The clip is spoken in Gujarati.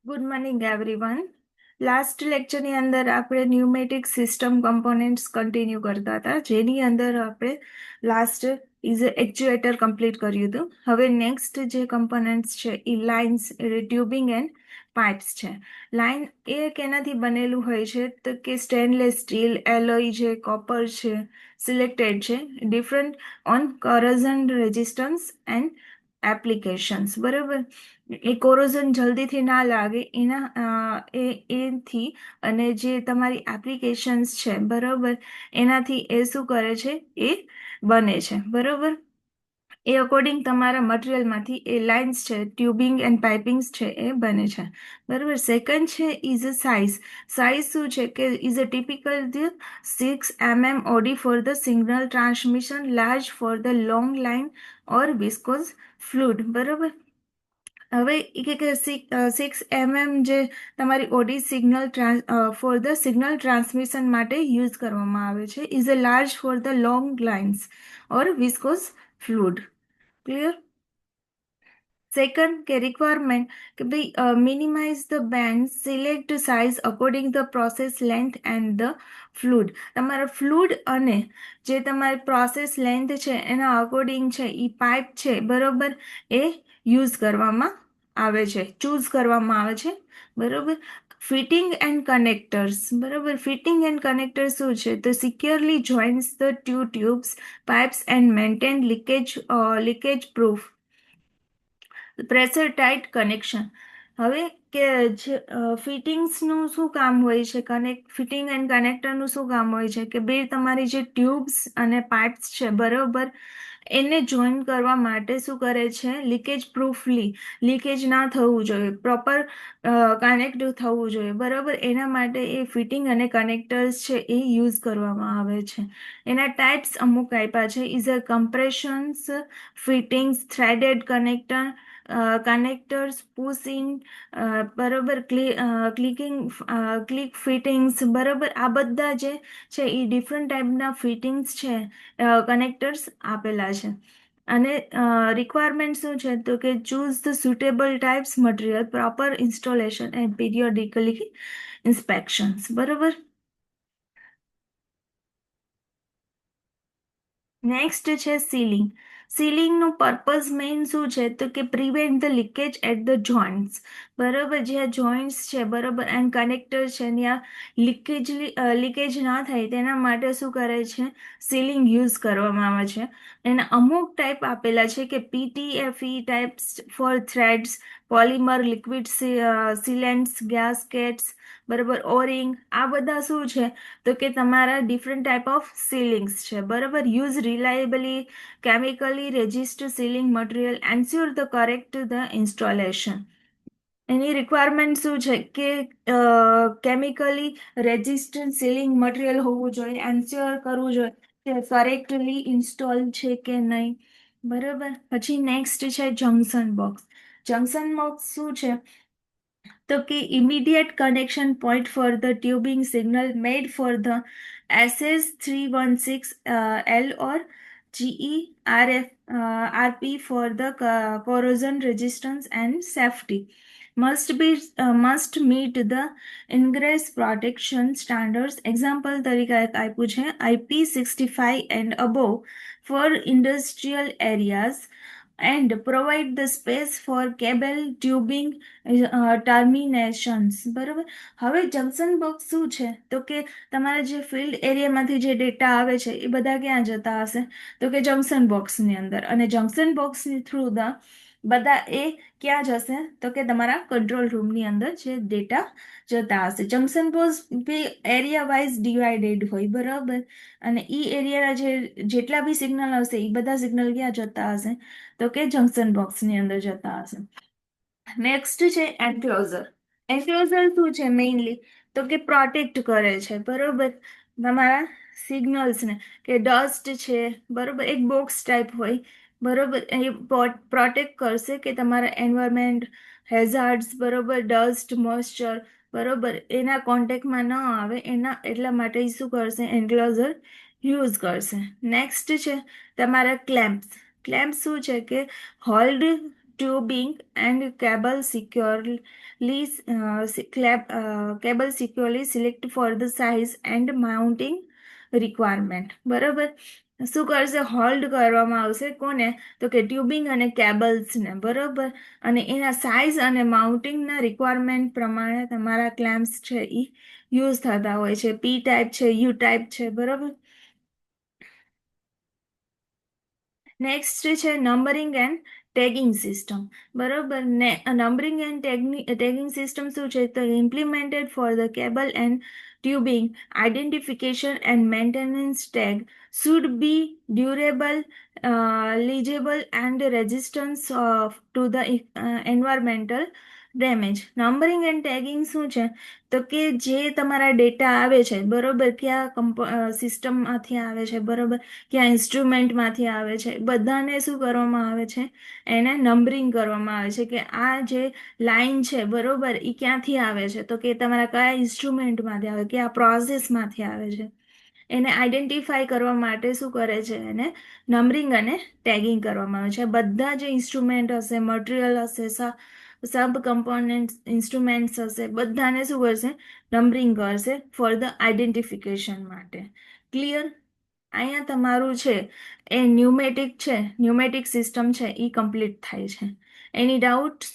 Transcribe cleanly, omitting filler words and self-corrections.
Good morning everyone. લાસ્ટ લેક્ચરની અંદર આપણે ન્યુમેટિક સિસ્ટમ કમ્પોનેન્ટ્સ કન્ટિન્યુ કરતા હતા, જેની અંદર આપણે લાસ્ટ ઇઝ એક્ચ્યુએટર કમ્પ્લીટ કર્યું હતું. હવે નેક્સ્ટ જે કમ્પોનેન્ટ્સ છે એ લાઇન્સ, ટ્યુબિંગ એન્ડ પાઇપ્સ છે. લાઇન એ કેનાથી બનેલું હોય છે તો કે સ્ટેનલેસ સ્ટીલ, એલોય છે, કોપર છે, સિલેક્ટેડ છે, different on corrosion resistance and applications. બરાબર, એ કોરોઝન જલ્દીથી ના લાગે એથી, અને જે તમારી એપ્લિકેશન્સ છે બરાબર, એનાથી એ શું કરે છે, એ બને છે. બરાબર, એ અકોર્ડિંગ તમારા મટીરિયલમાંથી એ લાઇન્સ છે, ટ્યુબિંગ એન્ડ પાઇપિંગ્સ છે, એ બને છે. બરાબર. સેકન્ડ છે ઇઝ અ સાઇઝ. સાઇઝ શું છે કે is a typical 6 mm OD for the signal transmission, large for the long line or viscous fluid. બરાબર. હવે એ કે 6 mm જે તમારી OD signal for the signal transmission માટે યુઝ કરવામાં આવે છે, is a large for the long lines or viscous fluid. Clear? Second કે રિક્વાયરમેન્ટ કે ભાઈ minimize the bend, select size according the process length and the fluid. તમારા ફ્લુડ અને જે તમારી પ્રોસેસ લેન્થ છે એના અકોર્ડિંગ છે એ પાઇપ છે બરોબર, એ યુઝ કરવામાં આવે છે, ચૂઝ કરવામાં આવે છે. બરોબર. Fitting and connectors. બરોબર, ફિટિંગ એન્ડ કનેક્ટર શું છે તો securely joins the tubes, pipes and maintain leakage proof pressure tight connection. હવે કે ફિટિંગ્સનું શું કામ હોય છે, ફિટિંગ એન્ડ કનેક્ટરનું શું કામ હોય છે કે બે તમારી જે ટ્યુબ્સ અને પાઇપ્સ છે બરોબર, એને જોઈન કરવા માટે શું કરે છે, લીકેજ પ્રૂફલી, લીકેજ ના થવું જોઈએ, પ્રોપર કનેક્ટ થવું જોઈએ. બરોબર, એના માટે એ ફિટિંગ અને કનેક્ટર્સ છે એ યુઝ કરવામાં આવે છે. એના ટાઈપ્સ અમુક આપ્યા છે, is a compressions fittings, threaded connector, connectors, push in, બરોબર, ક્લિક ફિટિંગ્સ. બરોબર, આ બધા જે છે એ ડિફરન્ટ ટાઈપના ફિટિંગ્સ છે, કનેક્ટર્સ આપેલા છે. અને રિક્વાયરમેન્ટ શું છે તો કે choose the suitable types material, proper installation and periodically inspections. બરોબર. નેક્સ્ટ છે સીલિંગ. સીલિંગનું પર્પઝ મેઇન શું છે તો કે prevent the leakage at the joints. બરોબર, જ્યાં જોઇન્ટ્સ છે બરોબર એન્ડ કનેક્ટર છે ત્યાં લીકેજ ના થાય તેના માટે શું કરે છે, સીલિંગ યુઝ કરવામાં આવે છે. એના અમુક ટાઈપ આપેલા છે કે PTFE types for threads, polymer, liquid sealants, gaskets, બરોબર, ઓરિંગ. આ બધા શું છે તો કે તમારા ડિફરન્ટ ટાઈપ ઓફ સીલિંગ્સ છે. બરોબર, use reliably chemically resist sealing material, ensure the correct the installation. એની રિક્વાયરમેન્ટ શું છે કે કેમિકલી રેઝિસ્ટન્ટ સીલિંગ મટીરિયલ હોવું જોઈએ, એન્સ્યોર કરવું જોઈએ કે કરેક્ટલી ઇન્સ્ટોલ છે કે નહીં. બરાબર. પછી નેક્સ્ટ છે જંકશન બોક્સ. જંકશન બોક્સ શું છે તો કે immediate connection point for the tubing signal made for the SS316 L or GERF RP for the corrosion resistance and safety. Must meet the ingress protection standards. Example તરીકે આપ્યું છે IP65 and above for industrial areas, and provide the space for cable tubing ટર્મિનેશન્સ. બરાબર. હવે જંકશન બોક્સ શું છે તો કે તમારા જે ફિલ્ડ એરિયામાંથી જે ડેટા આવે છે એ બધા ક્યાં જતા હશે તો કે જંકશન બોક્સની અંદર, અને જંકશન બોક્સની થ્રુ બધા એ ક્યાં જશે તો કે તમારા કંટ્રોલ રૂમની અંદર જે ડેટા જતા હશે. જંકશન બોક્સ બી એરિયા વાઇઝ ડિવાઇડેડ હોય બરાબર, અને ઈ એરિયાના જેટલા બી સિગ્નલ હશે એ બધા સિગ્નલ ક્યાં જતા હશે તો કે જંકશન બોક્સની અંદર જતા હશે. નેક્સ્ટ છે એન્ક્લોઝર. એન્ક્લોઝર શું છે મેઇનલી તો કે પ્રોટેક્ટ કરે છે બરોબર તમારા સિગ્નલ્સને, કે ડસ્ટ છે બરોબર, એક બોક્સ ટાઈપ હોય બરોબર, એ પ્રોટેક્ટ કરશે કે તમારા એન્વાયરમેન્ટ, હેઝાર્ડ્સ બરોબર, ડસ્ટ, મોઇસ્ચર બરોબર એના કોન્ટેક્ટમાં ન આવે, એના એટલા માટે શું કરશે, એન્ક્લોઝર યુઝ કરશે. નેક્સ્ટ છે તમારા ક્લેમ્પ્સ. ક્લેમ્પ શું છે કે hold tubing and cable securely select for the size and mounting requirement. બરોબર. શું કરશે? હોલ્ડ કરવામાં આવશે કોને? તો કે ટ્યુબિંગ અને કેબલ્સને. બરોબર. અને એના સાઇઝ અને માઉન્ટિંગના રિક્વાયરમેન્ટ પ્રમાણે તમારા ક્લેમ્પ્સ છે એ યુઝ થતા હોય છે. પી ટાઈપ છે, યુ ટાઈપ છે. બરોબર. નેક્સ્ટ છે નંબરિંગ એન્ડ ટેગિંગ સિસ્ટમ. બરોબર ને નંબરિંગ એન્ડ ટેગિંગ સિસ્ટમ શું છે? તો implemented for the cable and tubing identification and maintenance tag should be durable, legible and resistance to the environmental damage. Numbering and tagging શું છે? તો કે જે તમારા ડેટા આવે છે, બરોબર, ક્યાં સિસ્ટમમાંથી આવે છે, બરોબર, ક્યાં ઇન્સ્ટ્રુમેન્ટમાંથી આવે છે, બધાને શું કરવામાં આવે છે? એને નંબરિંગ કરવામાં આવે છે કે આ જે લાઈન છે, બરોબર, એ ક્યાંથી આવે છે? તો કે તમારા કયા ઇન્સ્ટ્રુમેન્ટમાંથી આવે, કયા પ્રોસેસમાંથી આવે છે? એને આઈડેન્ટિફાઈ કરવા માટે શું કરે છે? એને નંબરિંગ અને ટેગિંગ કરવામાં આવે છે. બધા જે ઇન્સ્ટ્રુમેન્ટ હશે, મટીરિયલ હશે, સબ કમ્પોનન્ટ ઇન્સ્ટ્રુમેન્ટ્સ હશે, બધાને શું કરશે? નંબરિંગ કરશે ફોર ધ આઈડેન્ટિફિકેશન માટે. ક્લિયર? અહીંયા તમારું છે એ ન્યુમેટિક સિસ્ટમ છે એ કમ્પ્લીટ થાય છે. એની ડાઉટ્સ?